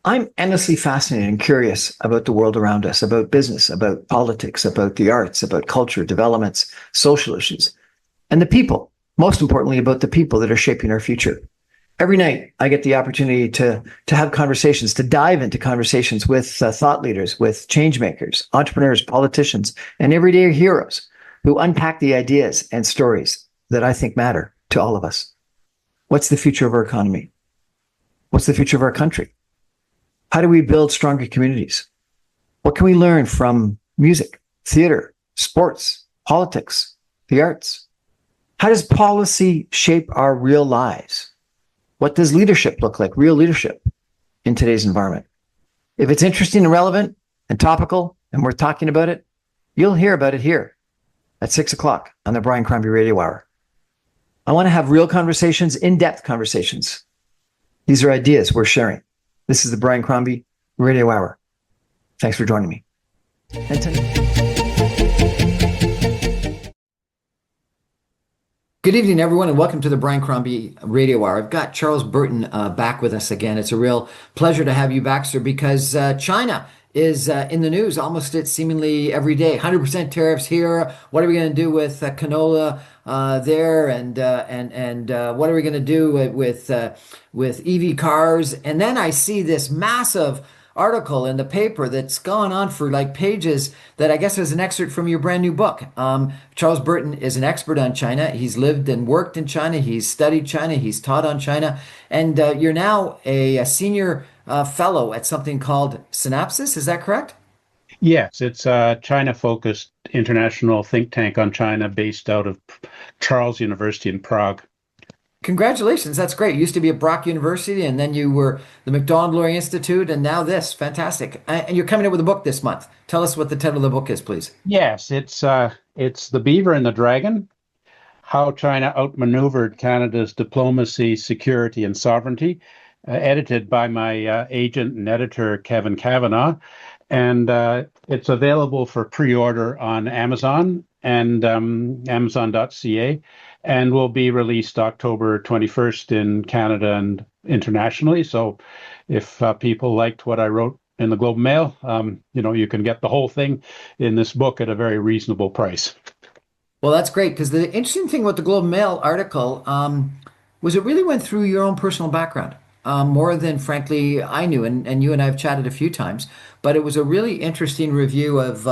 I'm endlessly fascinated and curious about the world around us, about business, about politics, about the arts, about culture, developments, social issues, and the people. Most importantly, about the people that are shaping our future. Every night, I get the opportunity to have conversations, to dive into conversations with thought leaders, with change makers, entrepreneurs, politicians, and everyday heroes who unpack the ideas and stories that I think matter to all of us. What's the future of our economy? What's the future of our country? How do we build stronger communities? What can we learn from music, theater, sports, politics, the arts? How does policy shape our real lives? What does leadership look like, real leadership in today's environment? If it's interesting and relevant and topical and we're talking about it, you'll hear about it here at 6 o'clock on the Brian Crombie Radio Hour. I want to have real conversations, in-depth conversations. These are ideas we're sharing. This is the Brian Crombie Radio Hour. Thanks for joining me. Good evening, everyone, and welcome to the Brian Crombie Radio Hour. I've got Charles Burton back with us again. It's a real pleasure to have you back, sir, because China is in the news almost seemingly every day. 100% tariffs here. What are we going to do with canola there, and what are we going to do with EV cars? And then I see this massive article in the paper that's gone on for like pages that I guess is an excerpt from your brand new book. Charles Burton is an expert on China. He's lived and worked in China. He's studied China. He's taught on China. And you're now a senior fellow at something called Synapsis. Is that correct? Yes, it's a China-focused international think tank on China based out of Charles University in Prague. Congratulations. That's great. You used to be at Brock University, and then you were the McDonald-Laurier Institute, and now this. Fantastic. And you're coming out with a book this month. Tell us what the title of the book is, please. Yes, it's The Beaver and the Dragon: How China Outmaneuvered Canada's Diplomacy, Security, and Sovereignty, edited by my agent and editor, Kevin Kavanagh. And it's available for pre-order on Amazon and Amazon.ca, and will be released October 21st in Canada and internationally. So if people liked what I wrote in the Globe and Mail, you can get the whole thing in this book at a very reasonable price. Well, that's great, because the interesting thing with the Globe and Mail article was it really went through your own personal background. More than, frankly, I knew, and you and I have chatted a few times, but it was a really interesting review of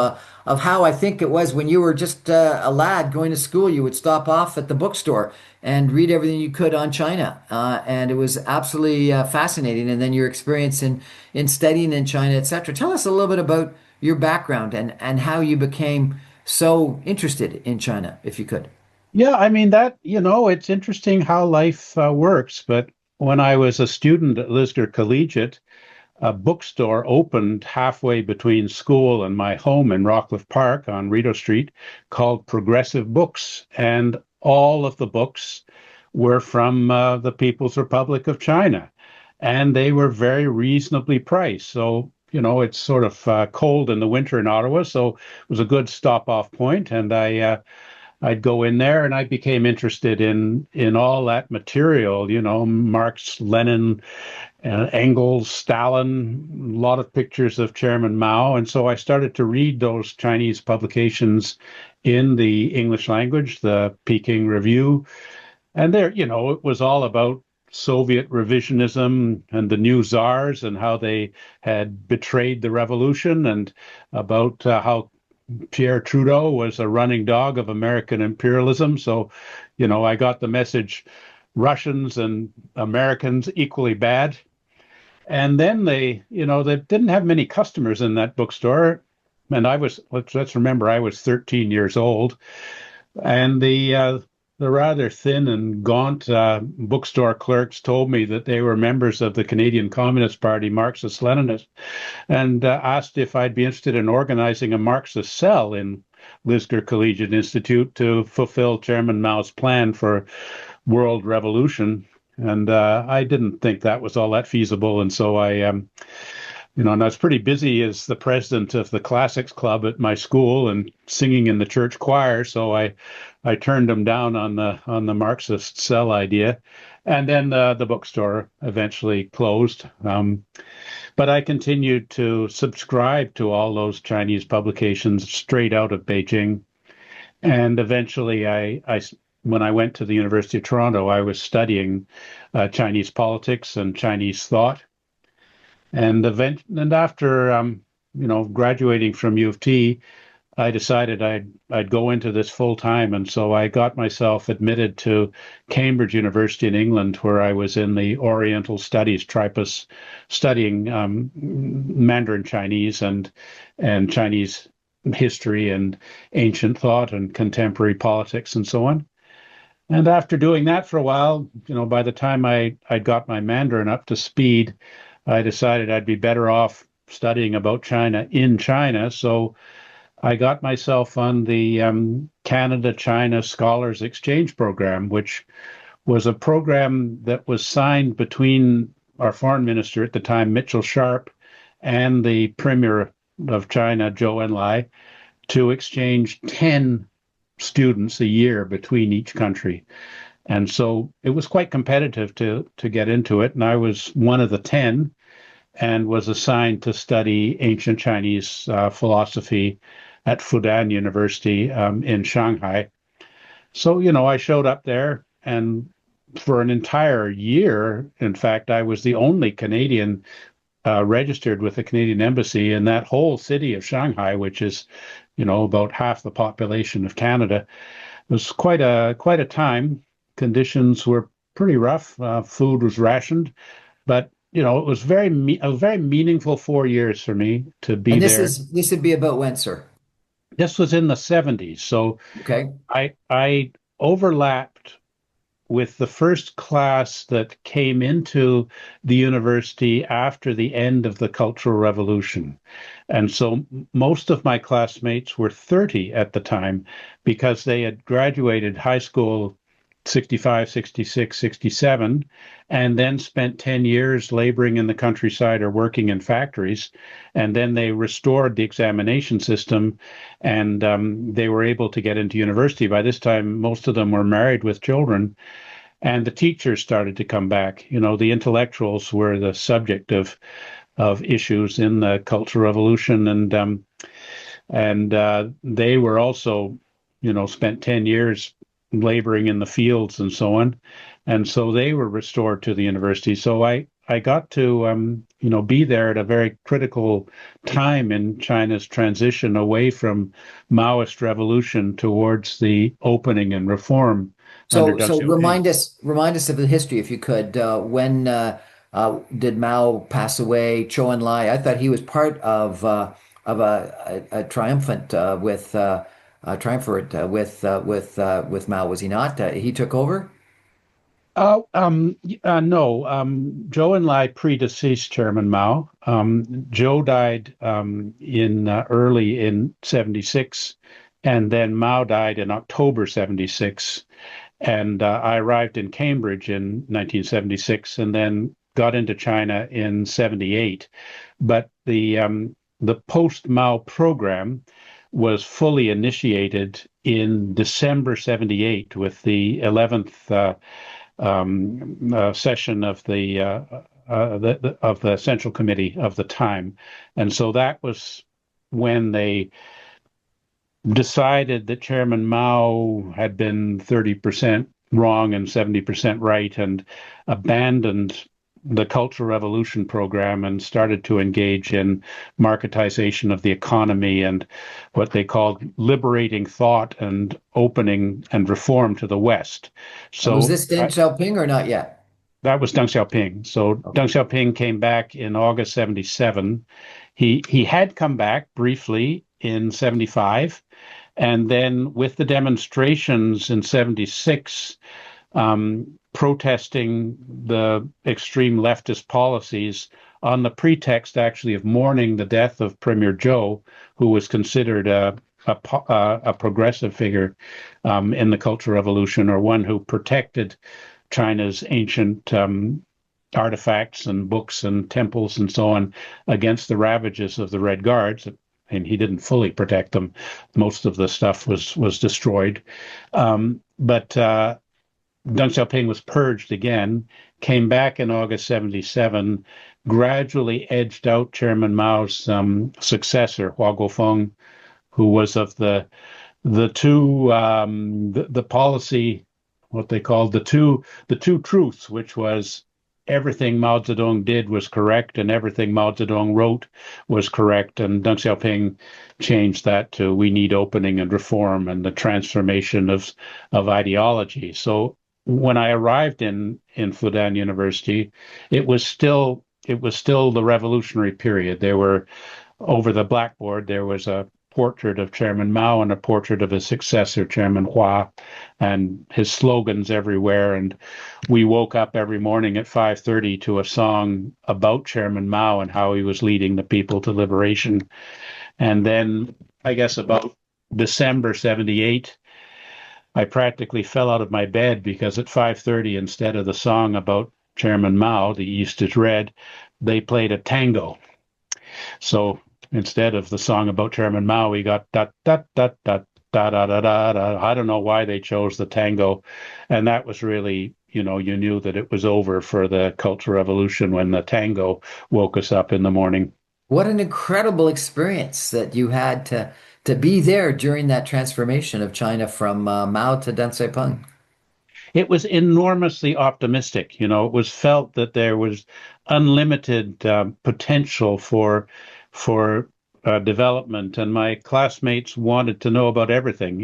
how I think it was when you were just a lad going to school. You would stop off at the bookstore and read everything you could on China, and it was absolutely fascinating. And then your experience in studying in China, etc. Tell us a little bit about your background and how you became so interested in China, if you could. Yeah, I mean, it's interesting how life works, but when I was a student at Lisgar Collegiate, a bookstore opened halfway between school and my home in Rockcliffe Park on Rideau Street called Progressive Books. And all of the books were from the People's Republic of China. And they were very reasonably priced. So, it's sort of cold in the winter in Ottawa. So it was a good stop-off point. And I'd go in there, and I became interested in all that material, Marx, Lenin, Engels, Stalin, a lot of pictures of Chairman Mao. And so I started to read those Chinese publications in the English language, the Peking Review. And there, it was all about Soviet revisionism and the new czars and how they had betrayed the revolution, and about how Pierre Trudeau was a running dog of American imperialism. So, I got the message: Russians and Americans equally bad. And then they didn't have many customers in that bookstore. And let's remember, I was 13 years old. And the rather thin and gaunt bookstore clerks told me that they were members of the Canadian Communist Party, Marxist-Leninist, and asked if I'd be interested in organizing a Marxist cell in Lisgar Collegiate Institute to fulfill Chairman Mao's plan for world revolution. And I didn't think that was all that feasible. And so and I was pretty busy as the president of the Classics Club at my school and singing in the church choir. So I turned them down on the Marxist cell idea. And then the bookstore eventually closed. But But I continued to subscribe to all those Chinese publications straight out of Beijing. And eventually, when I went to the University of Toronto, I was studying Chinese politics and Chinese thought. And after graduating from U of T, I decided I'd go into this full time, and so I got myself admitted to Cambridge University in England, where I was in the Oriental Studies tripos, studying Mandarin Chinese and Chinese history and ancient thought and contemporary politics and so on. And after doing that for a while, by the time I got my Mandarin up to speed, I decided I'd be better off studying about China in China. So I got myself on the Canada-China Scholars Exchange Program, which was a program that was signed between our foreign minister at the time, Mitchell Sharp, and the Premier of China, Zhou Enlai, to exchange 10 students a year between each country. And so it was quite competitive to get into it. And I was one of the 10 and was assigned to study ancient Chinese philosophy at Fudan University in Shanghai. So, I showed up there, and for an entire year, in fact, I was the only Canadian registered with the Canadian Embassy in that whole city of Shanghai, which is, about half the population of Canada. It was quite a time. Conditions were pretty rough. Food was rationed, but it was a very meaningful 4 years for me to be And there. this would be about when, sir? This was in the 70s, so Okay. I overlapped with the first class that came into the university after the end of the Cultural Revolution. And so most of my classmates were 30 at the time because they had graduated high school 65, 66, 67, and then spent 10 years laboring in the countryside or working in factories. And then they restored the examination system, and they were able to get into university. By this time, most of them were married with children, and the teachers started to come back. The intellectuals were the subject of issues in the Cultural Revolution, and they were also, spent 10 years laboring in the fields and so on. And so they were restored to the university. So I got to, be there at a very critical time in China's transition away from Maoist revolution towards the opening and reform under So, Deng so Xiaoping. remind us of the history, if you could. When did Mao pass away? Zhou Enlai, I thought he was part of a triumphant triumvirate with Mao, was he not? He took over. No. Zhou Enlai predeceased Chairman Mao. Zhou died in early in 76, and then Mao died in October 76. And I arrived in Cambridge in 1976, and then got into China in 78. But the post-Mao program was fully initiated in December 78 with the 11th session of the Central Committee of the time. And so that was when they decided that Chairman Mao had been 30% wrong and 70% right, and abandoned the Cultural Revolution program and started to engage in marketization of the economy and what they called liberating thought and opening and reform to the West. And was So this Deng Xiaoping or not yet? that was Deng Xiaoping. So Okay. Deng Xiaoping came back in August 77. He had come back briefly in 75. And then with the demonstrations in 76, protesting the extreme leftist policies on the pretext actually of mourning the death of Premier Zhou, who was considered a progressive figure in the Cultural Revolution, or one who protected China's ancient artifacts and books and temples and so on against the ravages of the Red Guards. And he didn't fully protect them. Most of the stuff was destroyed. But Deng Xiaoping was purged again, came back in August 77, gradually edged out Chairman Mao's successor, Hua Guofeng, who was of the two the policy, what they called the two truths, which was everything Mao Zedong did was correct and everything Mao Zedong wrote was correct. And Deng Xiaoping changed that to we need opening and reform and the transformation of ideology. So when I arrived in Fudan University, it was still the revolutionary period. There were over the blackboard, there was a portrait of Chairman Mao and a portrait of his successor, Chairman Hua, and his slogans everywhere. And we woke up every morning at 5:30 to a song about Chairman Mao and how he was leading the people to liberation. And then, I guess about December 78, I practically fell out of my bed because at 5:30, instead of the song about Chairman Mao, The East is Red, they played a tango. So instead of the song about Chairman Mao, we got da da da da da da da da da. I don't know why they chose the tango, and that was really, you knew that it was over for the Cultural Revolution when the tango woke us up in the morning. What an incredible experience that you had to be there during that transformation of China from Mao to Deng Xiaoping. It was enormously optimistic. It was felt that there was unlimited potential for development, and my classmates wanted to know about everything.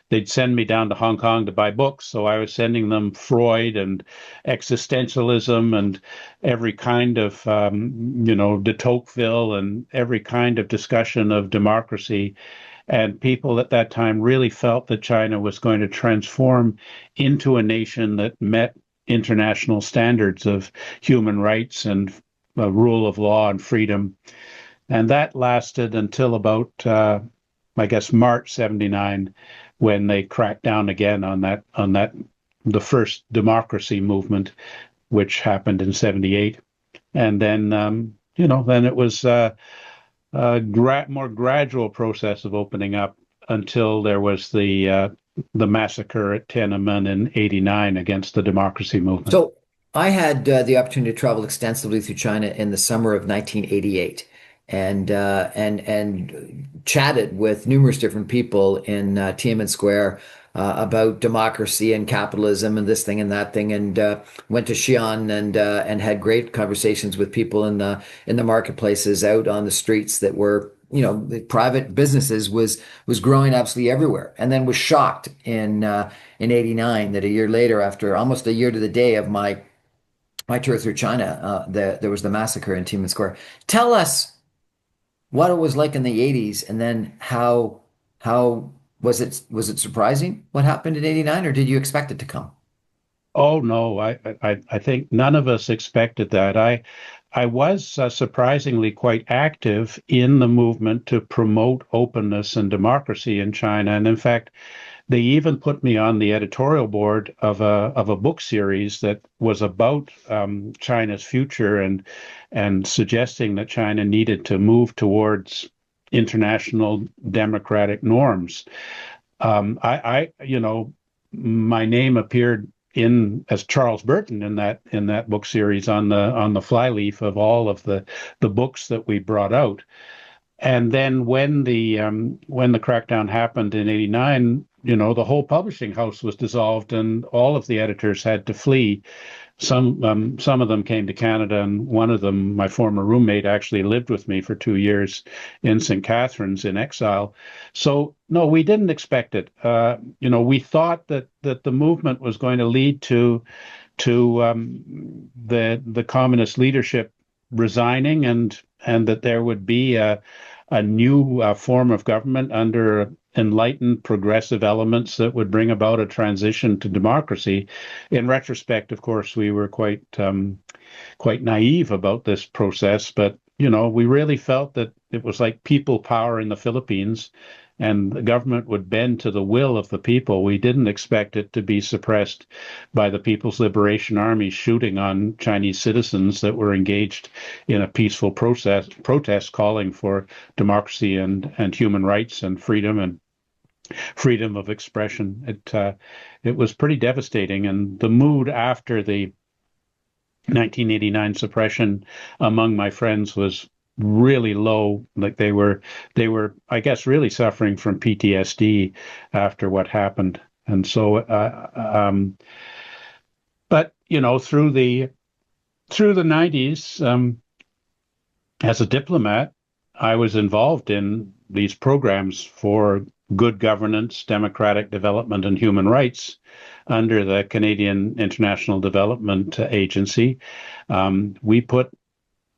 They'd send me down to Hong Kong to buy books, so I was sending them Freud and existentialism and every kind of de Tocqueville and every kind of discussion of democracy. And people at that time really felt that China was going to transform into a nation that met international standards of human rights and rule of law and freedom. And that lasted until about, I guess, March 79, when they cracked down again on that the first democracy movement, which happened in 78. And then, then it was more gradual process of opening up until there was the massacre at Tiananmen in '89 against the democracy movement. So I had the opportunity to travel extensively through China in the summer of 1988, and chatted with numerous different people in Tiananmen Square about democracy and capitalism and this thing and that thing, and went to Xi'an and had great conversations with people in the marketplaces out on the streets that were, the private businesses was growing absolutely everywhere, and then was shocked in '89 that a year later, after almost a year to the day of my tour through China, there was the massacre in Tiananmen Square. Tell us what it was like in the '80s, and then how was it surprising what happened in '89, or did you expect it to come? Oh no, I think none of us expected that. I was surprisingly quite active in the movement to promote openness and democracy in China, and in fact, they even put me on the editorial board of a book series that was about China's future and suggesting that China needed to move towards international democratic norms. My name appeared in as Charles Burton in that book series on the flyleaf of all of the books that we brought out. And then when the crackdown happened in '89, the whole publishing house was dissolved and all of the editors had to flee. Some of them came to Canada, and one of them, my former roommate, actually lived with me for 2 years in St. Catharines in exile. So no, we didn't expect it. We thought that the movement was going to lead to the communist leadership resigning, and that there would be a new form of government under enlightened progressive elements that would bring about a transition to democracy. In retrospect, of course, we were quite naive about this process, but we really felt that it was like people power in the Philippines, and the government would bend to the will of the people. We didn't expect it to be suppressed by the People's Liberation Army shooting on Chinese citizens that were engaged in a peaceful protest calling for democracy and human rights and freedom of expression. It was pretty devastating, and the mood 1989 suppression among my friends was really low. Like they were, I guess, really suffering from PTSD after what happened. And so, but through the 90s, as a diplomat, I was involved in these programs for good governance, democratic development, and human rights under the Canadian International Development Agency. We put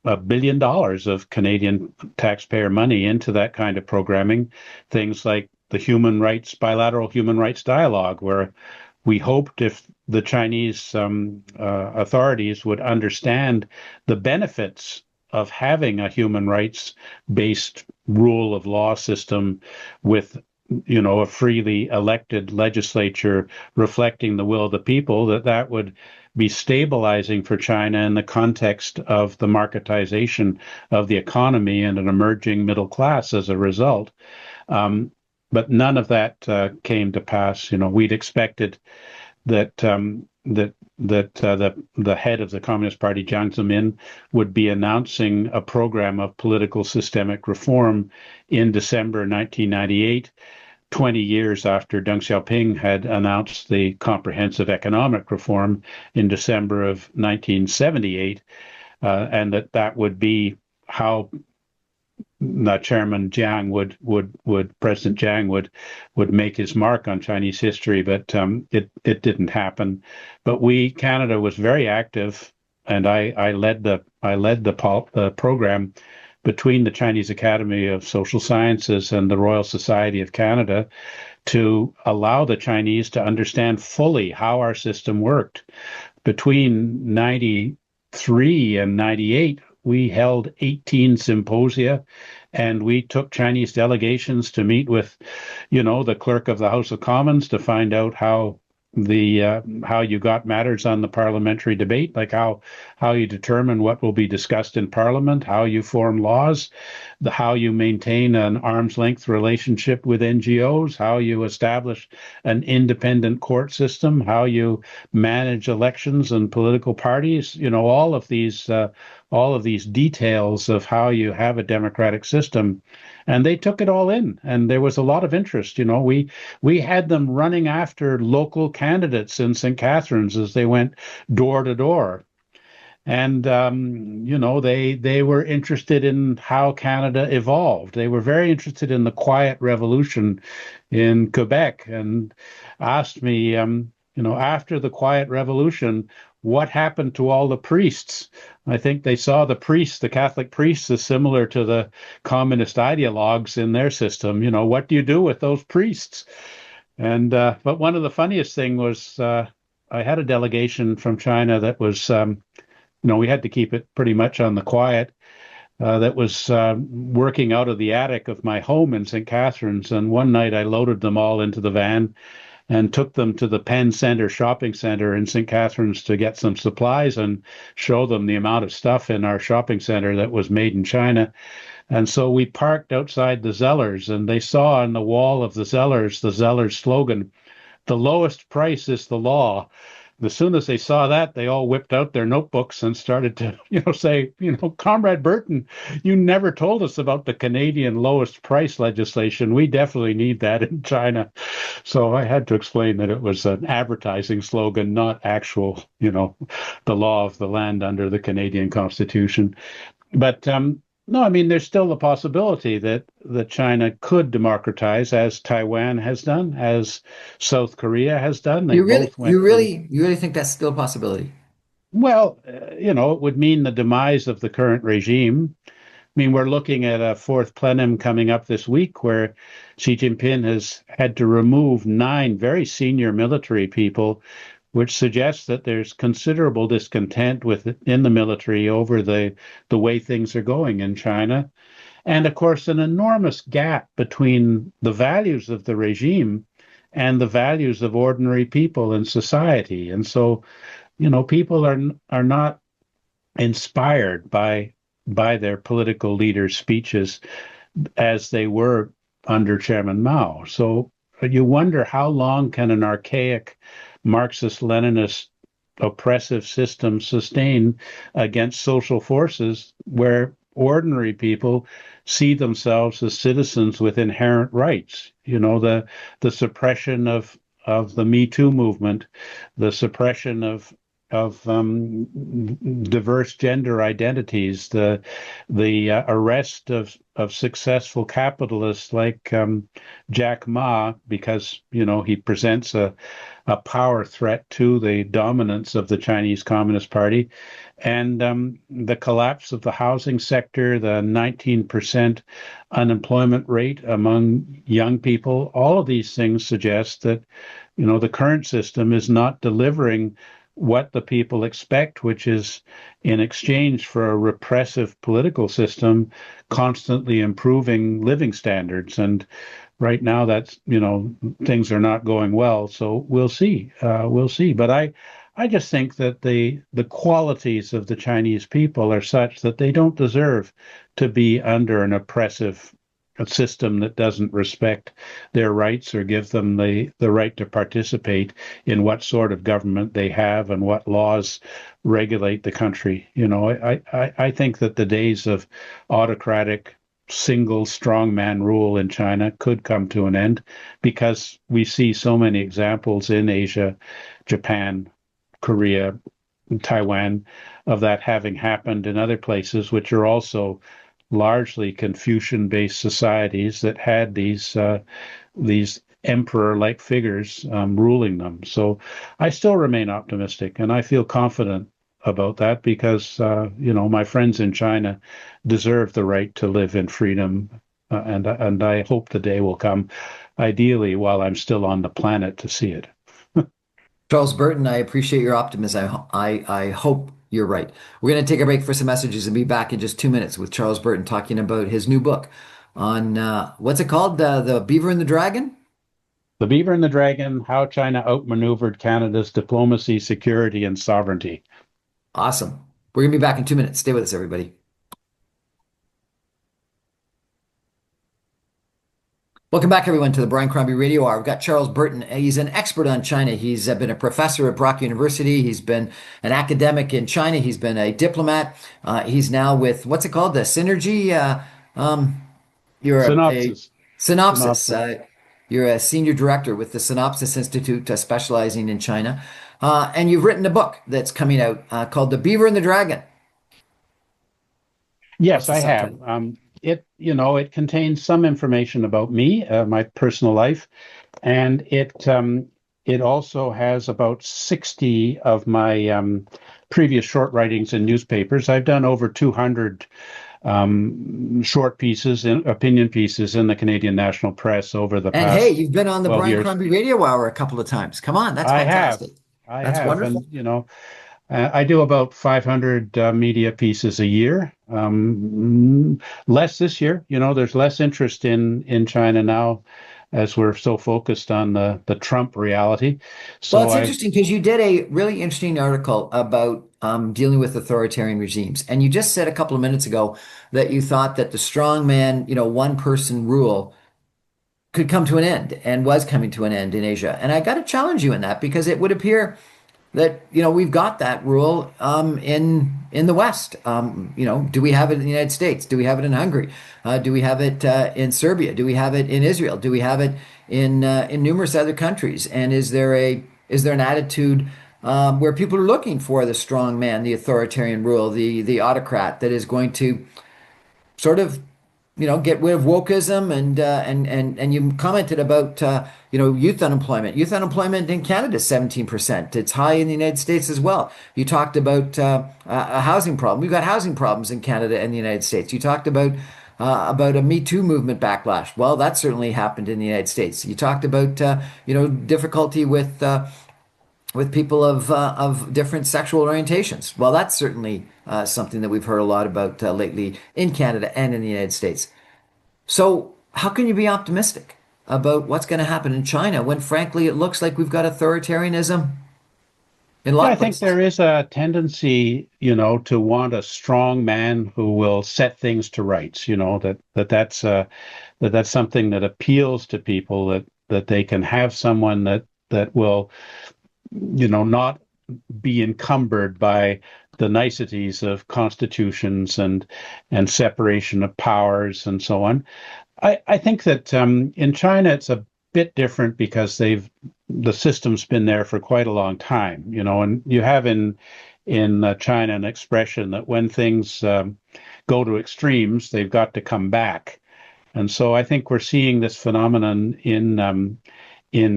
$1 billion of Canadian taxpayer money into that kind of programming, things like the bilateral human rights dialogue, where we hoped if the Chinese authorities would understand the benefits of having a human rights based rule of law system with a freely elected legislature reflecting the will of the people, that would be stabilizing for China in the context of the marketization of the economy and an emerging middle class as a result. But none of that came to pass. We'd expected that the head of the Communist Party, Jiang Zemin, would be announcing a program of political systemic reform in December 1998, 20 years after Deng Xiaoping had announced the comprehensive economic reform in December of 1978, and that would be how Chairman Jiang President Jiang would make his mark on Chinese history, but it didn't happen. But Canada was very active, and I led the program between the Chinese Academy of Social Sciences and the Royal Society of Canada to allow the Chinese to understand fully how our system worked. Between 93 and 98, we held 18 symposia, and we took Chinese delegations to meet with, the clerk of the House of Commons to find out how you got matters on the parliamentary debate, like how you determine what will be discussed in Parliament, how you form laws, how you maintain an arm's length relationship with NGOs, how you establish an independent court system, how you manage elections and political parties. All of these details of how you have a democratic system. And they took it all in, and there was a lot of interest. We had them running after local candidates in St. Catharines as they went door to door. And, they were interested in how Canada evolved. They were very interested in the quiet revolution in Quebec and asked me, after the quiet revolution, what happened to all the priests? I think they saw the Catholic priests, as similar to the communist ideologues in their system. What do you do with those priests? And but one of the funniest thing was I had a delegation from China that was, we had to keep it pretty much on the quiet. That was working out of the attic of my home in St. Catharines. And one night I loaded them all into the van and took them to the Penn Center shopping center in St. Catharines to get some supplies and show them the amount of stuff in our shopping center that was made in China. And so we parked outside the Zellers, and they saw on the wall of the Zellers slogan, "The lowest price is the law." As soon as they saw that, they all whipped out their notebooks and started to, say, Comrade Burton, you never told us about the Canadian lowest price legislation. We definitely need that in China. So I had to explain that it was an advertising slogan, not actual, the law of the land under the Canadian Constitution. But no, I mean, there's still a possibility that China could democratize, as Taiwan has done, as South Korea has done. You really think that's still a possibility? Well, it would mean the demise of the current regime. I mean, we're looking at a fourth plenum coming up this week where Xi Jinping has had to remove 9 very senior military people, which suggests that there's considerable discontent within the military over the way things are going in China. And of course, an enormous gap between the values of the regime and the values of ordinary people in society. And so, people are not inspired by their political leaders' speeches as they were under Chairman Mao. So you wonder, how long can an archaic Marxist-Leninist oppressive system sustain against social forces where ordinary people see themselves as citizens with inherent rights. The suppression of the Me Too movement, the suppression of diverse gender identities, the arrest of successful capitalists like Jack Ma, because he presents a power threat to the dominance of the Chinese Communist Party, and the collapse of the housing sector, the 19% unemployment rate among young people. All of these things suggest that the current system is not delivering what the people expect, which is in exchange for a repressive political system, constantly improving living standards. And right now, that's things are not going well. So we'll see. We'll see. But I just think that the qualities of the Chinese people are such that they don't deserve to be under an oppressive system that doesn't respect their rights or give them the right to participate in what sort of government they have and what laws regulate the country. I think that the days of autocratic single strongman rule in China could come to an end, because we see so many examples in Asia, Japan, Korea, Taiwan, of that having happened in other places, which are also largely Confucian-based societies that had these emperor-like figures ruling them. So I still remain optimistic, and I feel confident about that because my friends in China deserve the right to live in freedom, and I hope the day will come, ideally while I'm still on the planet, to see it. Charles Burton, I appreciate your optimism. I hope you're right. We're going to take a break for some messages and be back in just 2 minutes with Charles Burton talking about his new book on what's it called? The Beaver and the Dragon? The Beaver and the Dragon: How China Outmaneuvered Canada's Diplomacy, Security, and Sovereignty. Awesome. We're going to be back in 2 minutes. Stay with us, everybody. Welcome back, everyone, to the Brian Crombie Radio Hour. We've got Charles Burton. He's an expert on China. He's been a professor at Brock University. He's been an academic in China. He's been a diplomat. He's now with, what's it called? The Synergy? You're Synopsis. Synopsis. You're a senior director with the Synopsis Institute, specializing in China. And you've written a book that's coming out called The Beaver and the Dragon. Yes, I have. It contains some information about me, my personal life, and it also has about 60 of my previous short writings in newspapers. I've done over 200 short pieces, opinion pieces in the Canadian National Press over the past. And hey, you've been on the 12 Brian years. Crombie Radio Hour a couple of times. Come on, that's fantastic. That's wonderful. And, I do about 500 media pieces a year. Less this year. There's less interest in China now, as we're so focused on the Trump reality. So Well, it's interesting because you did a really interesting article about dealing with authoritarian regimes. And you just said a couple of minutes ago that you thought that the strongman, one person rule could come to an end and was coming to an end in Asia. And I got to challenge you in that, because it would appear that we've got that rule in the West. Do we have it in the United States? Do we have it in Hungary? Do we have it in Serbia? Do we have it in Israel? Do we have it in numerous other countries? And is there an attitude where people are looking for the strong man, the authoritarian rule, the autocrat that is going to sort of get rid of wokeism, and you commented about youth unemployment. Youth unemployment in Canada is 17%. It's high in the United States as well. You talked about a housing problem. We've got housing problems in Canada and the United States. You talked about a Me Too movement backlash. Well, that certainly happened in the United States. You talked about difficulty with people of different sexual orientations. Well, that's certainly something that we've heard a lot about lately in Canada and in the United States. So how can you be optimistic about what's going to happen in China when, frankly, it looks like we've got authoritarianism in a lot of places? I think there is a tendency, to want a strong man who will set things to rights. That's something that appeals to people, that they can have someone that will not be encumbered by the niceties of constitutions and separation of powers and so on. I think that in China it's a bit different because the system's been there for quite a long time, and you have in China an expression that when things go to extremes, they've got to come back. And so I think we're seeing this phenomenon in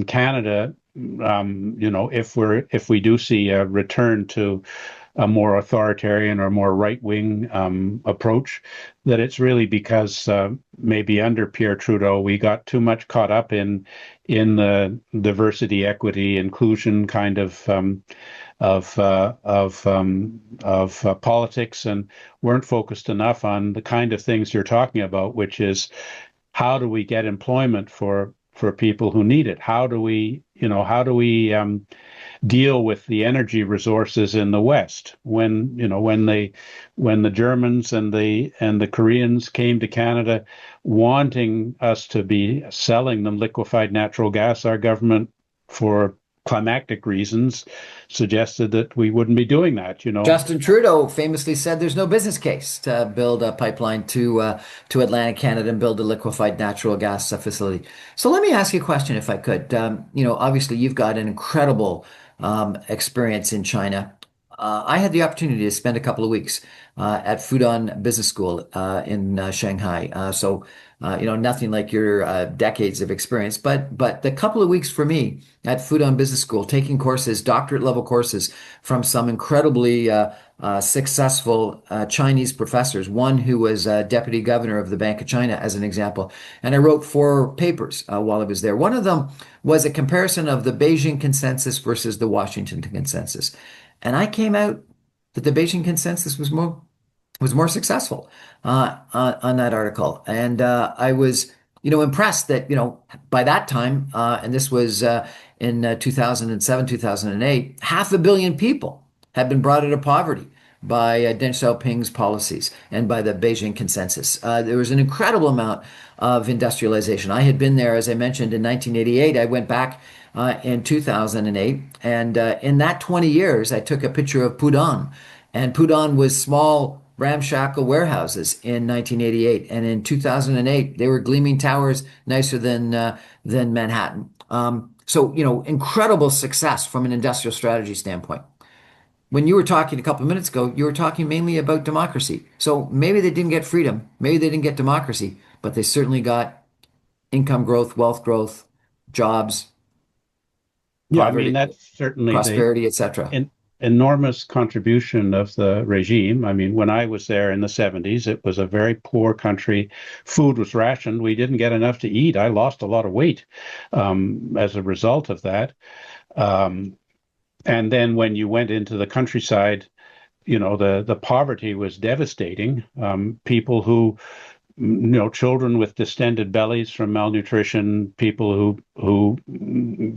Canada. If we do see a return to a more authoritarian or more right-wing approach, that it's really because maybe under Pierre Trudeau we got too much caught up in the diversity, equity, inclusion kind of politics, and weren't focused enough on the kind of things you're talking about, which is how do we get employment for people who need it? How do we deal with the energy resources in the West when the Germans and the Koreans came to Canada wanting us to be selling them liquefied natural gas? Our government, for climactic reasons, suggested that we wouldn't be doing that. Justin Trudeau famously said there's no business case to build a pipeline to Atlantic Canada and build a liquefied natural gas facility. So let me ask you a question, if I could. Obviously you've got an incredible experience in China. I had the opportunity to spend a couple of weeks at Fudan Business School in Shanghai. Nothing like your decades of experience, but the couple of weeks for me at Fudan Business School, taking courses, doctorate level courses from some incredibly successful Chinese professors. One who was deputy governor of the Bank of China, as an example, and I wrote 4 papers while I was there. One of them was a comparison of the Beijing Consensus versus the Washington Consensus. And I came out that the Beijing Consensus was more successful on that article, and I was impressed that by that time, and this was in 2007, 2008, 500 million people had been brought out of poverty by Deng Xiaoping's policies and by the Beijing Consensus. There was an incredible amount of industrialization. I had been there, as I mentioned, in 1988. I went back in 2008, and in that 20 years, I took a picture of Pudan, and Pudan was small, ramshackle warehouses in 1988, and in 2008, they were gleaming towers, nicer than Manhattan. Incredible success from an industrial strategy standpoint. When you were talking a couple of minutes ago, you were talking mainly about democracy. So maybe they didn't get freedom, maybe they didn't get democracy, but they certainly got income growth, wealth growth, jobs, Yeah, I poverty, mean, that's certainly prosperity, etc. enormous contribution of the regime. I mean, when I was there in the 70s, it was a very poor country. Food was rationed. We didn't get enough to eat. I lost a lot of weight as a result of that. And then when you went into the countryside, the poverty was devastating. People who, children with distended bellies from malnutrition, people who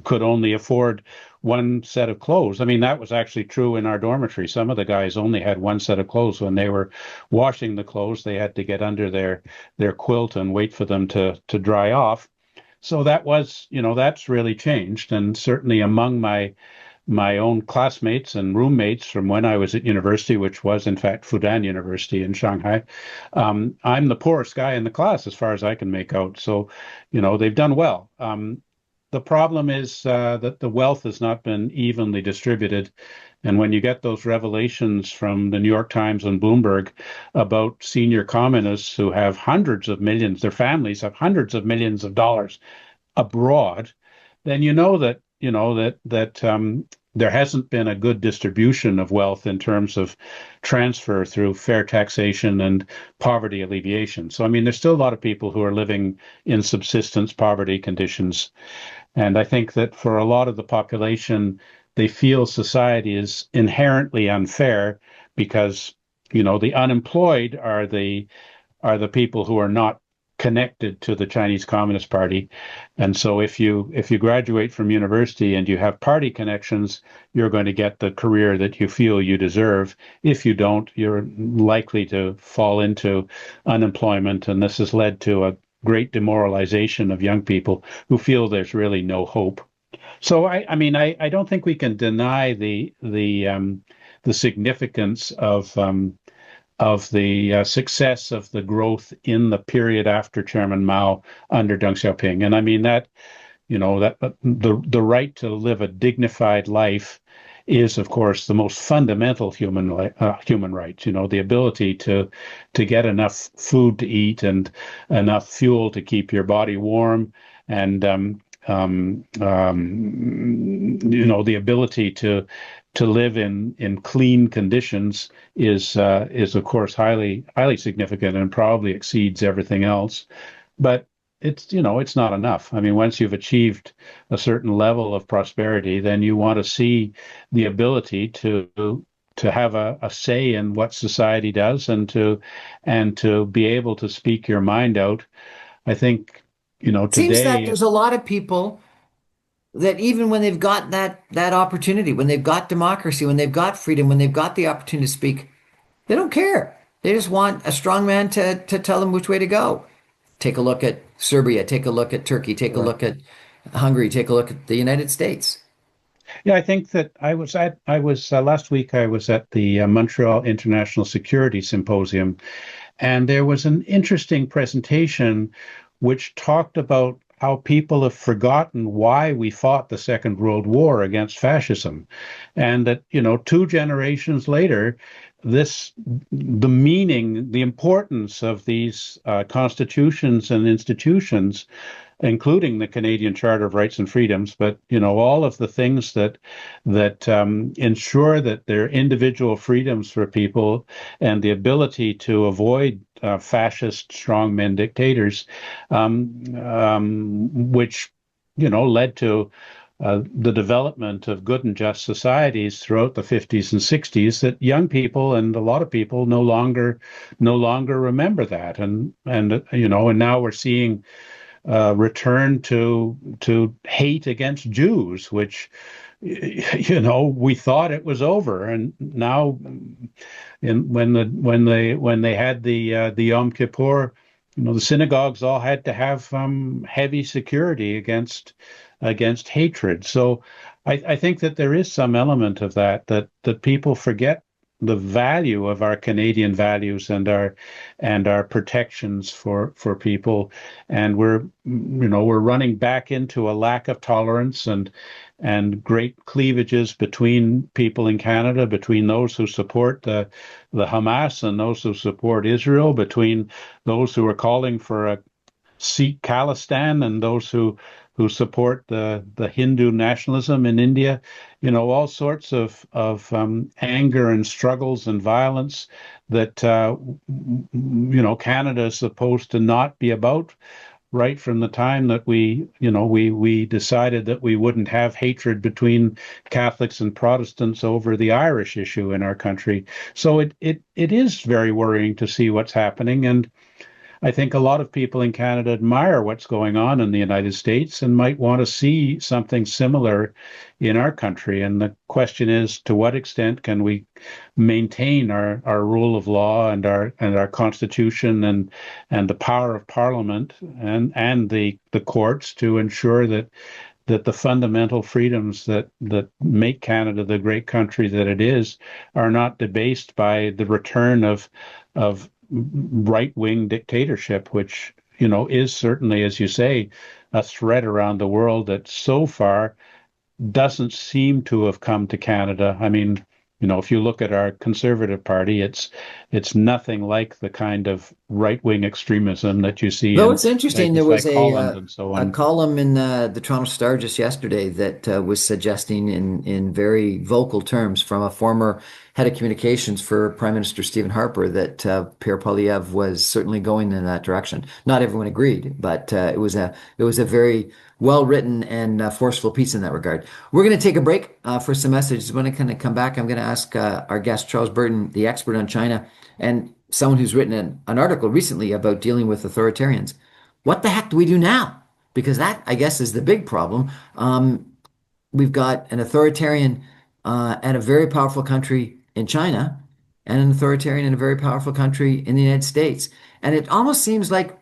could only afford one set of clothes. I mean, that was actually true in our dormitory. Some of the guys only had one set of clothes. When they were washing the clothes, they had to get under their quilt and wait for them to dry off. So that was, that's really changed. And certainly among my own classmates and roommates from when I was at university, which was in fact Fudan University in Shanghai, I'm the poorest guy in the class as far as I can make out. So, they've done well. The problem is that the wealth has not been evenly distributed. And when you get those revelations from the New York Times and Bloomberg about senior communists who have hundreds of millions, their families have hundreds of millions of dollars abroad, then that there hasn't been a good distribution of wealth in terms of transfer through fair taxation and poverty alleviation. So, I mean, there's still a lot of people who are living in subsistence poverty conditions. And I think that for a lot of the population, they feel society is inherently unfair because, the unemployed are the people who are not connected to the Chinese Communist Party. And so if you graduate from university and you have party connections, you're going to get the career that you feel you deserve. If you don't, you're likely to fall into unemployment. And this has led to a great demoralization of young people who feel there's really no hope. So I mean, I don't think we can deny the significance of the success of the growth in the period after Chairman Mao under Deng Xiaoping. And I mean that, that the right to live a dignified life is, of course, the most fundamental human right. The ability to get enough food to eat and enough fuel to keep your body warm, and the ability to live in clean conditions is of course highly significant and probably exceeds everything else. But it's not enough. I mean, once you've achieved a certain level of prosperity, then you want to see the ability to have a say in what society does, and to be able to speak your mind out. I think, Seems that today. there's a lot of people that even when they've got that opportunity, when they've got democracy, when they've got freedom, when they've got the opportunity to speak, they don't care. They just want a strong man to tell them which way to go. Take a look at Serbia, take a look at Turkey, take a Right. look at Hungary, take a look at the United States. Yeah, I think that I was last week I was at the Montreal International Security Symposium, and there was an interesting presentation which talked about how people have forgotten why we fought the Second World War against fascism. And that, two generations later, the meaning, the importance of these constitutions and institutions, including the Canadian Charter of Rights and Freedoms, but all of the things that ensure that there are individual freedoms for people and the ability to avoid fascist strongmen dictators, which led to the development of good and just societies throughout the 50s and 60s, that young people and a lot of people no longer remember that. And now we're seeing return to hate against Jews, which we thought it was over, and now, when they had the Yom Kippur, the synagogues all had to have heavy security against hatred. So I think that there is some element of that people forget the value of our Canadian values and our protections for people, and we're running back into a lack of tolerance and great cleavages between people in Canada, between those who support the Hamas and those who support Israel, between those who are calling for a Sikh Khalistan and those who support the Hindu nationalism in India. All sorts of anger and struggles and violence that Canada is supposed to not be about, right from the time that we decided that we wouldn't have hatred between Catholics and Protestants over the Irish issue in our country. So it is very worrying to see what's happening. And I think a lot of people in Canada admire what's going on in the United States and might want to see something similar in our country. And the question is, to what extent can we maintain our rule of law and our Constitution and the power of Parliament and the courts to ensure that the fundamental freedoms that make Canada the great country that it is are not debased by the return of right-wing dictatorship, which is certainly, as you say, a threat around the world that so far doesn't seem to have come to Canada. I mean, if you look at our Conservative Party, it's nothing like the kind of right-wing extremism that you see Though in it's interesting, there places was like Holland and so a on. column in the Toronto Star just yesterday that was suggesting in very vocal terms from a former head of communications for Prime Minister Stephen Harper that Pierre Poilievre was certainly going in that direction. Not everyone agreed, but it was a very well written and forceful piece in that regard. We're going to take a break for some messages. When I kind of come back, I'm going to ask our guest Charles Burton, the expert on China, and someone who's written an article recently about dealing with authoritarians. What the heck do we do now? Because that, I guess, is the big problem. We've got an authoritarian and a very powerful country in China, and an authoritarian and a very powerful country in the United States. And it almost seems like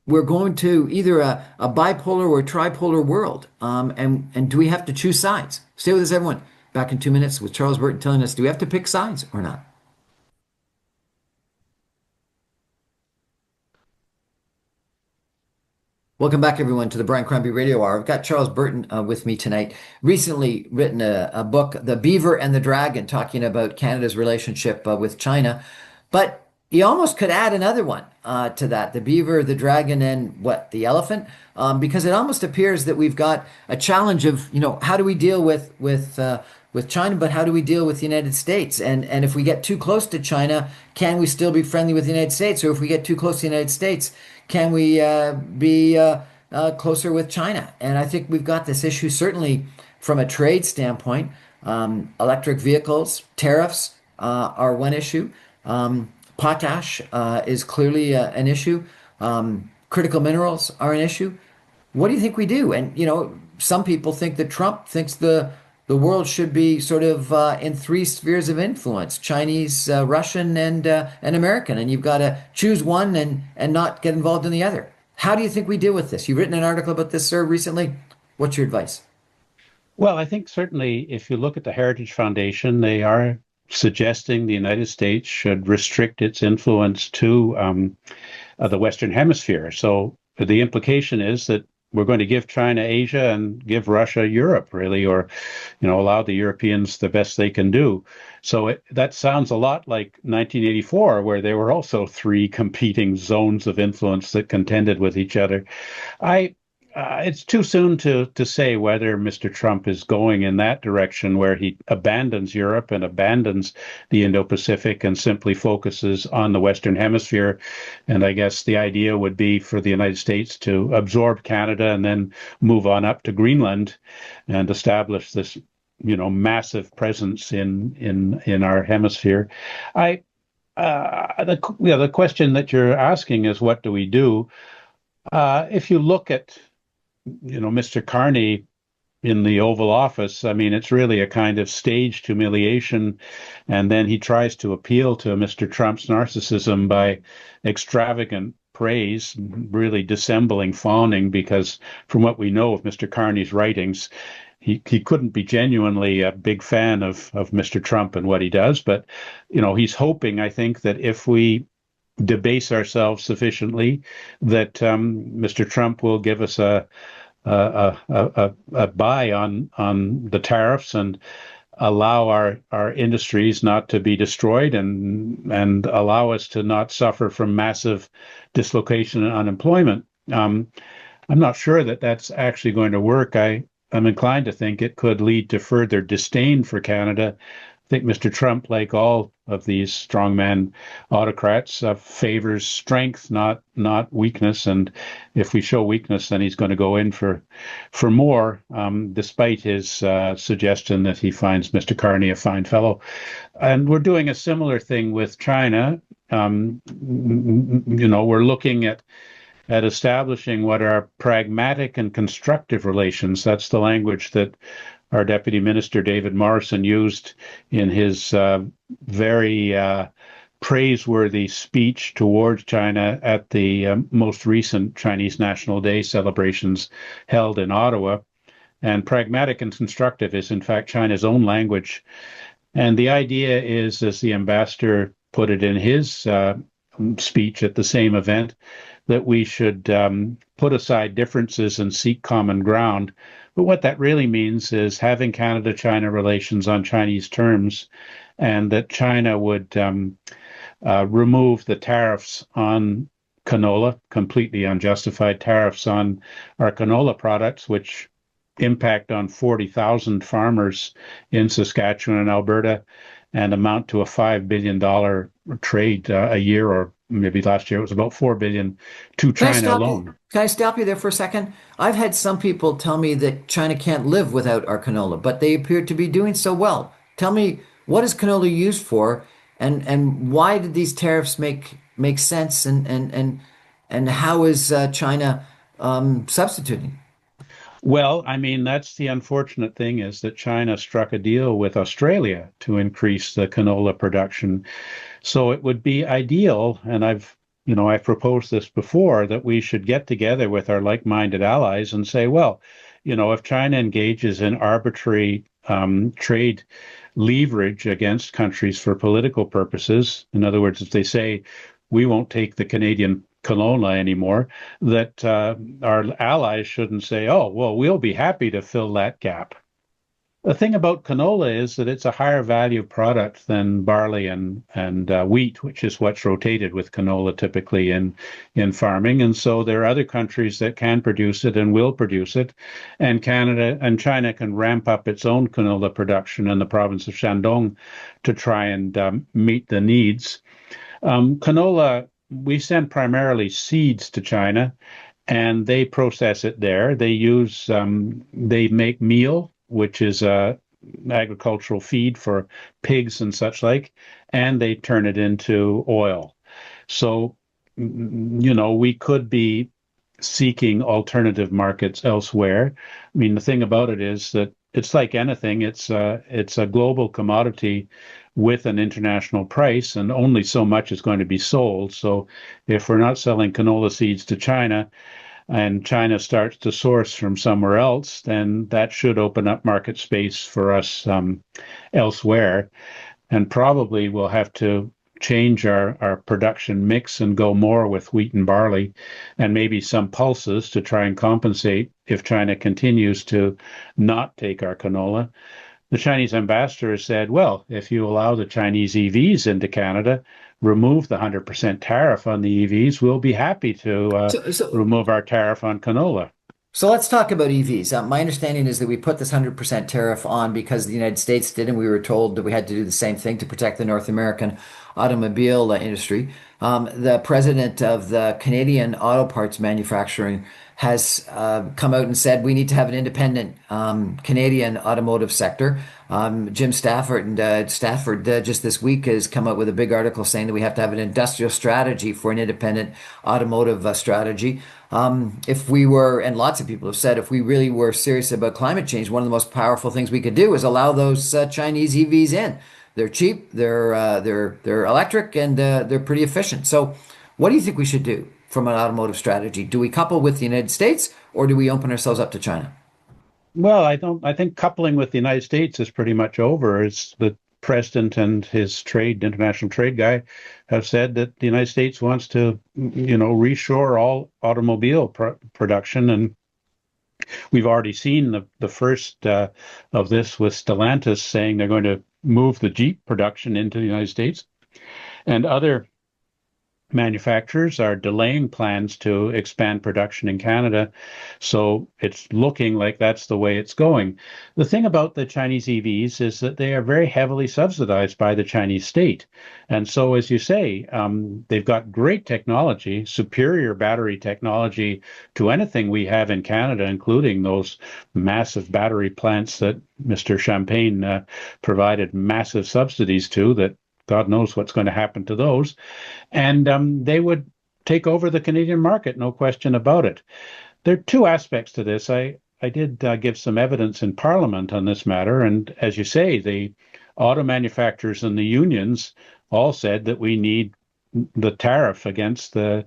we're going to either a bipolar or tripolar world. And do we have to choose sides? Stay with us, everyone. Back in 2 minutes with Charles Burton telling us, do we have to pick sides or not? Welcome back, everyone, to the Brian Crombie Radio Hour. I've got Charles Burton with me tonight. Recently written a book, The Beaver and the Dragon, talking about Canada's relationship with China. But you almost could add another one to that, the beaver, the dragon, and what, the elephant? Because it almost appears that we've got a challenge of, how do we deal with China, but how do we deal with the United States? And if we get too close to China, can we still be friendly with the United States? Or if we get too close to the United States, can we be closer with China? And I think we've got this issue certainly from a trade standpoint. Electric vehicles, tariffs are one issue. Potash is clearly an issue. Critical minerals are an issue. What do you think we do? And some people think that Trump thinks the world should be sort of in three spheres of influence: Chinese, Russian, and American. And you've got to choose one and not get involved in the other. How do you think we deal with this? You've written an article about this, sir, recently. What's your advice? Well, I think certainly if you look at the Heritage Foundation, they are suggesting the United States should restrict its influence to the Western Hemisphere. So the implication is that we're going to give China Asia and give Russia Europe, really, or allow the Europeans the best they can do. So that sounds a lot like 1984, where there were also three competing zones of influence that contended with each other. It's too soon to say whether Mr. Trump is going in that direction, where he abandons Europe and abandons the Indo-Pacific and simply focuses on the Western Hemisphere. And I guess the idea would be for the United States to absorb Canada and then move on up to Greenland and establish this, massive presence in our hemisphere. The question that you're asking is, what do we do? If you look at Mr. Carney in the Oval Office, I mean, it's really a kind of staged humiliation. And then he tries to appeal to Mr. Trump's narcissism by extravagant praise, really dissembling fawning, because from what we know of Mr. Carney's writings, he couldn't be genuinely a big fan of Mr. Trump and what he does. But, he's hoping, I think, that if we debase ourselves sufficiently, that Mr. Trump will give us a buy on the tariffs and allow our industries not to be destroyed and allow us to not suffer from massive dislocation and unemployment. I'm not sure that that's actually going to work. I'm inclined to think it could lead to further disdain for Canada. I think Mr. Trump, like all of these strongman autocrats, favors strength, not weakness. And if we show weakness, then he's going to go in for more, despite his suggestion that he finds Mr. Carney a fine fellow. And we're doing a similar thing with China. We're looking at establishing what are pragmatic and constructive relations. That's the language that our Deputy Minister David Morrison used in his very praiseworthy speech towards China at the most recent Chinese National Day celebrations held in Ottawa. And pragmatic and constructive is, in fact, China's own language. And the idea is, as the ambassador put it in his speech at the same event, that we should put aside differences and seek common ground. But what that really means is having Canada-China relations on Chinese terms, and that China would remove the tariffs on canola, completely unjustified tariffs on our canola products, which impact on 40,000 farmers in Saskatchewan and Alberta and amount to a $5 billion trade a year, or maybe last year it was about $4 billion to China alone. Can I stop you there for a second? I've had some people tell me that China can't live without our canola, but they appear to be doing so well. Tell me, what is canola used for, and why did these tariffs make sense, and how is China substituting? Well, I mean, that's the unfortunate thing, is that China struck a deal with Australia to increase the canola production. So it would be ideal, and I've I've proposed this before, that we should get together with our like-minded allies and say, well, if China engages in arbitrary trade leverage against countries for political purposes, in other words, if they say we won't take the Canadian canola anymore, that our allies shouldn't say, oh, well, we'll be happy to fill that gap. The thing about canola is that it's a higher value product than barley and wheat, which is what's rotated with canola typically in farming. And so there are other countries that can produce it and will produce it. And Canada and China can ramp up its own canola production in the province of Shandong to try and meet the needs. Canola, we send primarily seeds to China, and they process it there. They make meal, which is a agricultural feed for pigs and such like, and they turn it into oil. So, we could be seeking alternative markets elsewhere. I mean, the thing about it is that it's like anything, it's a global commodity with an international price, and only so much is going to be sold. So if we're not selling canola seeds to China, and China starts to source from somewhere else, then that should open up market space for us elsewhere. And probably we'll have to change our production mix and go more with wheat and barley, and maybe some pulses to try and compensate if China continues to not take our canola. The Chinese ambassador has said, well, if you allow the Chinese EVs into Canada, remove the 100% tariff on the EVs, we'll be happy to remove our tariff on canola. So let's talk about EVs. My understanding is that we put this 100% tariff on because the United States did, and we were told that we had to do the same thing to protect the North American automobile industry. The president of the Canadian auto parts manufacturing has come out and said we need to have an independent Canadian automotive sector. Jim Stafford just this week has come out with a big article saying that we have to have an industrial strategy for an independent automotive strategy. If we were, and lots of people have said, if we really were serious about climate change, one of the most powerful things we could do is allow those Chinese EVs in. They're cheap, they're electric, and they're pretty efficient. So, what do you think we should do from an automotive strategy? Do we couple with the United States, or do we open ourselves up to China? Well, I think coupling with the United States is pretty much over. It's the president and his international trade guy have said that the United States wants to, reshore all automobile production. And we've already seen the first of this with Stellantis saying they're going to move the Jeep production into the United States. And other manufacturers are delaying plans to expand production in Canada. So it's looking like that's the way it's going. The thing about the Chinese EVs is that they are very heavily subsidized by the Chinese state. And so, as you say, they've got great technology, superior battery technology to anything we have in Canada, including those massive battery plants that Mr. Champagne provided massive subsidies to, that God knows what's going to happen to those. And they would take over the Canadian market, no question about it. There are two aspects to this. I did give some evidence in Parliament on this matter. And as you say, the auto manufacturers and the unions all said that we need the tariff against the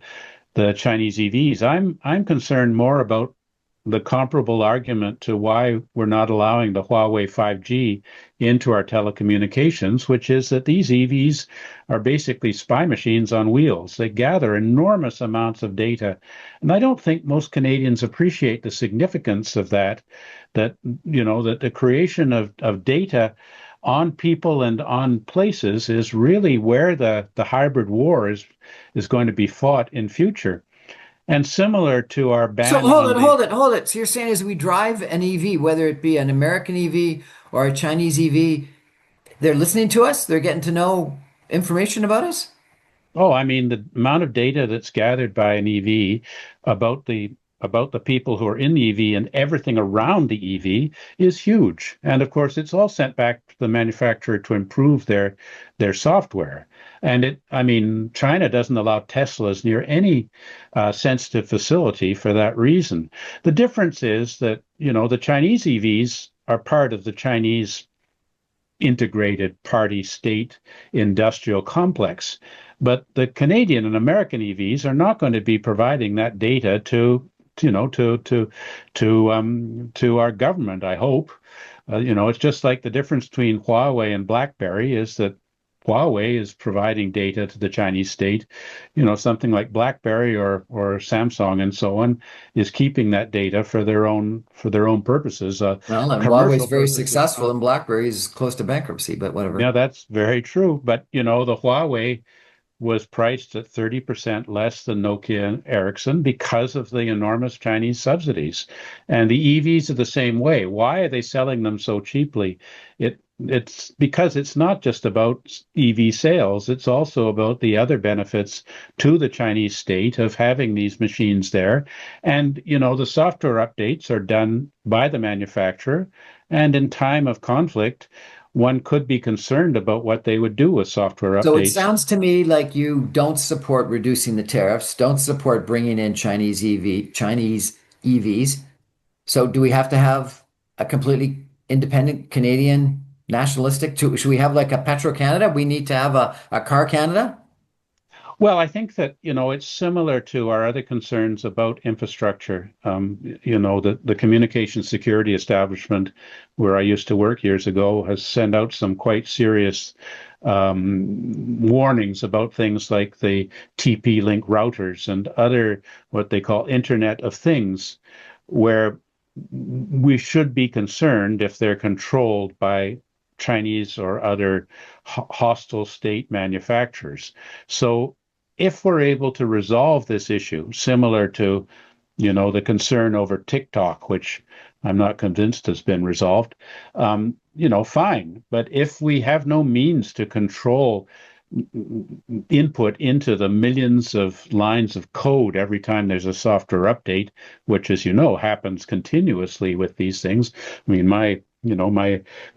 Chinese EVs. I'm concerned more about the comparable argument to why we're not allowing the Huawei 5G into our telecommunications, which is that these EVs are basically spy machines on wheels. They gather enormous amounts of data. And I don't think most Canadians appreciate the significance of that the creation of data on people and on places is really where the hybrid war is going to be fought in future. And similar to our ban. So hold it. So you're saying as we drive an EV, whether it be an American EV or a Chinese EV, they're listening to us? They're getting to know information about us? Oh, I mean, the amount of data that's gathered by an EV about the people who are in the EV and everything around the EV is huge. And of course, it's all sent back to the manufacturer to improve their software. And China doesn't allow Teslas near any sensitive facility for that reason. The difference is that, the Chinese EVs are part of the Chinese integrated party state industrial complex. But the Canadian and American EVs are not going to be providing that data to to our government, I hope. It's just like the difference between Huawei and BlackBerry is that Huawei is providing data to the Chinese state. Something like BlackBerry or Samsung and so on is keeping that data for their own purposes. Well, and Huawei's Commercial very purposes. successful, and BlackBerry's close to bankruptcy, but whatever. Yeah, that's very true. But the Huawei was priced at 30% less than Nokia and Ericsson because of the enormous Chinese subsidies. And the EVs are the same way. Why are they selling them so cheaply? It's because it's not just about EV sales, it's also about the other benefits to the Chinese state of having these machines there. And, the software updates are done by the manufacturer. And in time of conflict, one could be concerned about what they would do with software So it updates. sounds to me like you don't support reducing the tariffs, don't support bringing in Chinese EVs. So do we have to have a completely independent Canadian nationalistic? Should we have like a Petro Canada? We need to have a Car Canada? Well, I think that, it's similar to our other concerns about infrastructure. The communication security establishment where I used to work years ago has sent out some quite serious warnings about things like the TP-Link routers and other what they call Internet of Things, where we should be concerned if they're controlled by Chinese or other hostile state manufacturers. So if we're able to resolve this issue, similar to, the concern over TikTok, which I'm not convinced has been resolved, fine. But if we have no means to control input into the millions of lines of code every time there's a software update, which, as you know, happens continuously with these things. I mean, my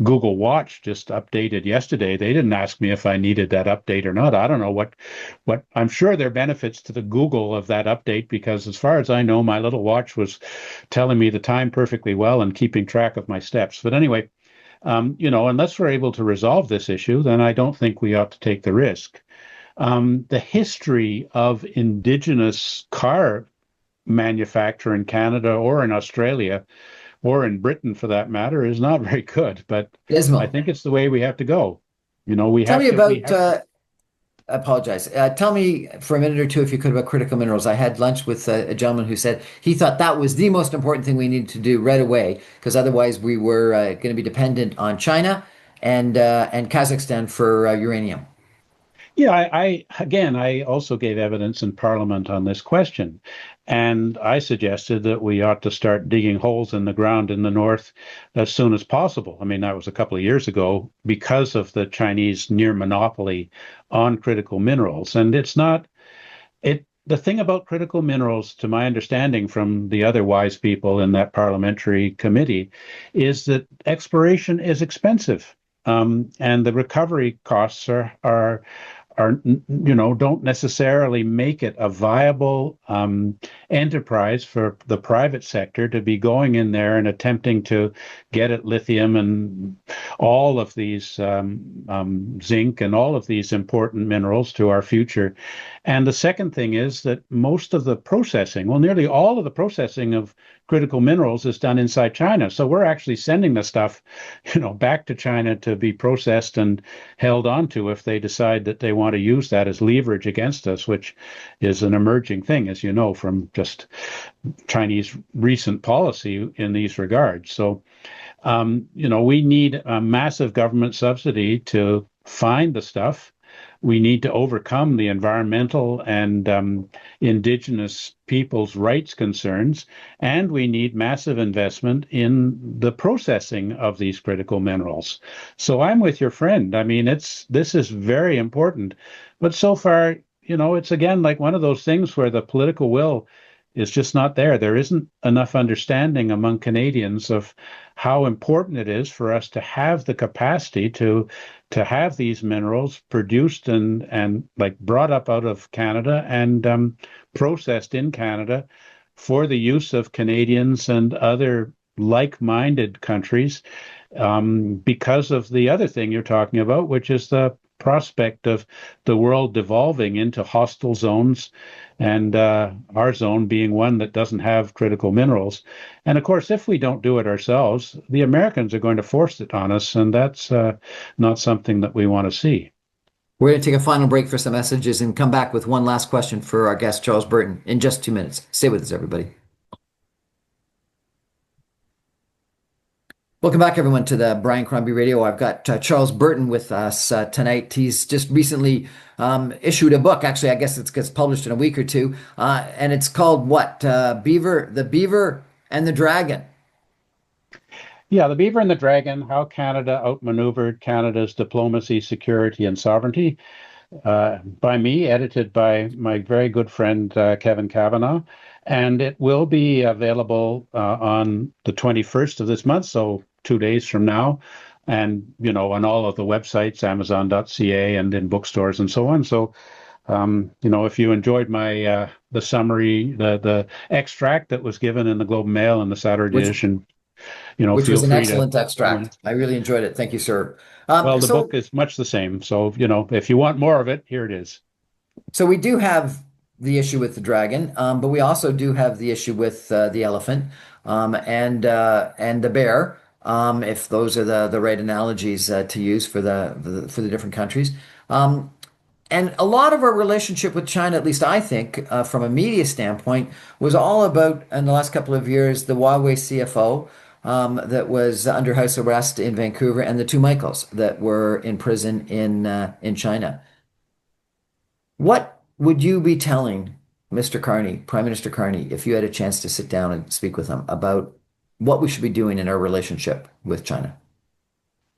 Google Watch just updated yesterday. They didn't ask me if I needed that update or not. I don't know what I'm sure there are benefits to the Google of that update, because as far as I know, my little watch was telling me the time perfectly well and keeping track of my steps. But anyway, unless we're able to resolve this issue, then I don't think we ought to take the risk. The history of indigenous car manufacture in Canada or in Australia or in Britain for that matter is not very good, but I Dismal. think it's the way we have to go. We Tell have me to, we about, have I apologize. Tell me for a minute or two, if you could, about critical minerals. I had lunch with a gentleman who said he thought that was the most important thing we needed to do right away, because otherwise we were going to be dependent on China and Kazakhstan for uranium. Yeah, I also gave evidence in Parliament on this question, and I suggested that we ought to start digging holes in the ground in the north as soon as possible. I mean, that was a couple of years ago because of the Chinese near monopoly on critical minerals. And it's not it. The thing about critical minerals, to my understanding from the other wise people in that parliamentary committee, is that exploration is expensive, and the recovery costs are don't necessarily make it a viable enterprise for the private sector to be going in there and attempting to get at lithium and all of these zinc and all of these important minerals to our future. And the second thing is that most of the processing, well, nearly all of the processing of critical minerals is done inside China. So we're actually sending the stuff, back to China to be processed and held onto if they decide that they want to use that as leverage against us, which is an emerging thing, as you know, from just Chinese recent policy in these regards. So, we need a massive government subsidy to find the stuff. We need to overcome the environmental and indigenous people's rights concerns, and we need massive investment in the processing of these critical minerals. So I'm with your friend. I mean, this is very important, but so far, it's again like one of those things where the political will is just not there. There isn't enough understanding among Canadians of how important it is for us to have the capacity to have these minerals produced and like brought up out of Canada and processed in Canada for the use of Canadians and other like-minded countries, because of the other thing you're talking about, which is the prospect of the world devolving into hostile zones, and our zone being one that doesn't have critical minerals. And of course, if we don't do it ourselves, the Americans are going to force it on us, and that's not something that we want to see. We're going to take a final break for some messages and come back with one last question for our guest, Charles Burton, in just 2 minutes. Stay with us, everybody. Welcome back, everyone, to the Brian Crombie Radio. I've got Charles Burton with us tonight. He's just recently issued a book. Actually, I guess it gets published in a week or two. And it's called what? Beaver, the Beaver and the Dragon. Yeah, The Beaver and the Dragon, How Canada Outmaneuvered Canada's Diplomacy, Security, and Sovereignty, by me, edited by my very good friend, Kevin Kavanagh. And it will be available on the 21st of this month, so 2 days from now, and, on all of the websites, amazon.ca, and in bookstores and so on. So, if you enjoyed my the summary, the extract that was given in the Globe and Mail and the Saturday edition, which feel was an free excellent to, extract. I really enjoyed it. Thank you, sir. Well, the book is much the same. So, if you want more of it, here it is. So we do have the issue with the dragon, but we also do have the issue with the elephant and the bear, if those are the right analogies to use for the different countries. And a lot of our relationship with China, at least I think, from a media standpoint, was all about, in the last couple of years, the Huawei CFO that was under house arrest in Vancouver, and the two Michaels that were in prison in China. What would you be telling Mr. Carney, Prime Minister Carney, if you had a chance to sit down and speak with him about what we should be doing in our relationship with China?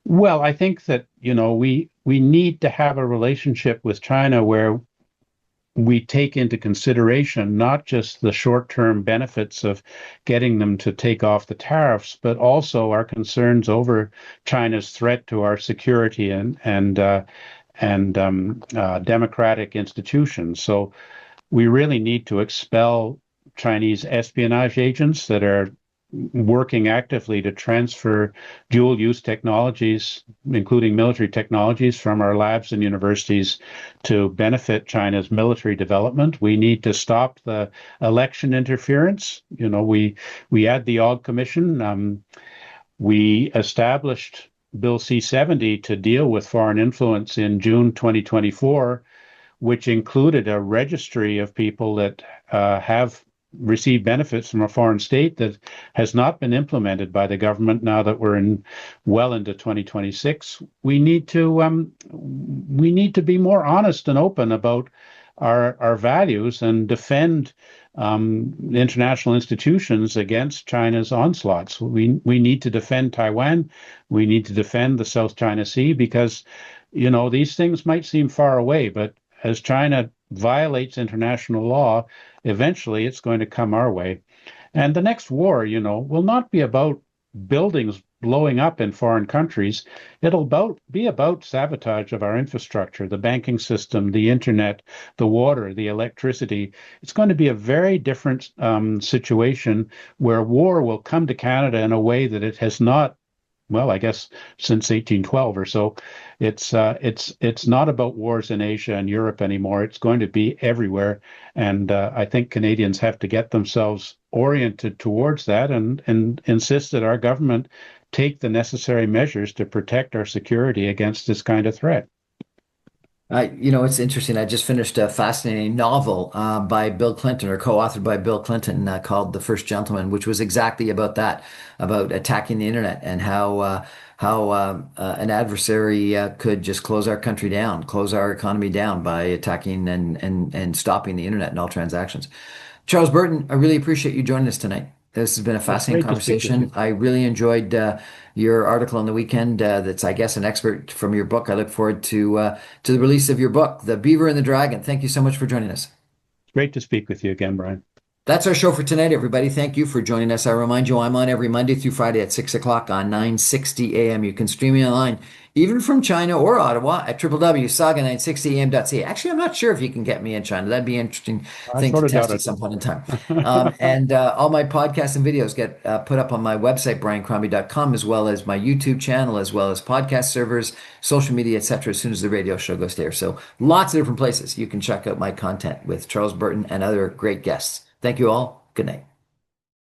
Well, I think that, we need to have a relationship with China where we take into consideration not just the short-term benefits of getting them to take off the tariffs, but also our concerns over China's threat to our security and democratic institutions. So we really need to expel Chinese espionage agents that are working actively to transfer dual-use technologies, including military technologies, from our labs and universities to benefit China's military development. We need to stop the election interference. We had the Ogg Commission. We established Bill C-70 to deal with foreign influence in June 2024, which included a registry of people that have received benefits from a foreign state that has not been implemented by the government now that we're well into 2026. We need to be more honest and open about our values and defend international institutions against China's onslaughts. We need to defend Taiwan. We need to defend the South China Sea because, these things might seem far away, but as China violates international law, eventually it's going to come our way. And the next war, will not be about buildings blowing up in foreign countries. It'll be about sabotage of our infrastructure, the banking system, the internet, the water, the electricity. It's going to be a very different situation where war will come to Canada in a way that it has not, well, I guess since 1812 or so. It's not about wars in Asia and Europe anymore. It's going to be everywhere. And I think Canadians have to get themselves oriented towards that and insist that our government take the necessary measures to protect our security against this kind of threat. It's interesting. I just finished a fascinating novel by Bill Clinton, or co-authored by Bill Clinton, called The First Gentleman, which was exactly about that, about attacking the internet and how an adversary could just close our country down, close our economy down by attacking and stopping the internet and all transactions. Charles Burton, I really appreciate you joining us tonight. This has been a fascinating conversation. I really enjoyed your article on the weekend. That's, I guess, an excerpt from your book. I look forward to the release of your book, The Beaver and the Dragon. Thank you so much for joining us. Great to speak with you again, Brian. That's our show for tonight, everybody. Thank you for joining us. I remind you, I'm on every Monday through Friday at 6 o'clock on 960 a.m. You can stream me online, even from China or Ottawa, at www.saga960am.ca. Actually, I'm not sure if you can get me in China. That'd be an interesting I thing to sort of test doubt at it. some point in time. And all my podcasts and videos get put up on my website, briancrombie.com, as well as my YouTube channel, as well as podcast servers, social media, etc., as soon as the radio show goes there. So lots of different places you can check out my content with Charles Burton and other great guests. Thank you all. Good night.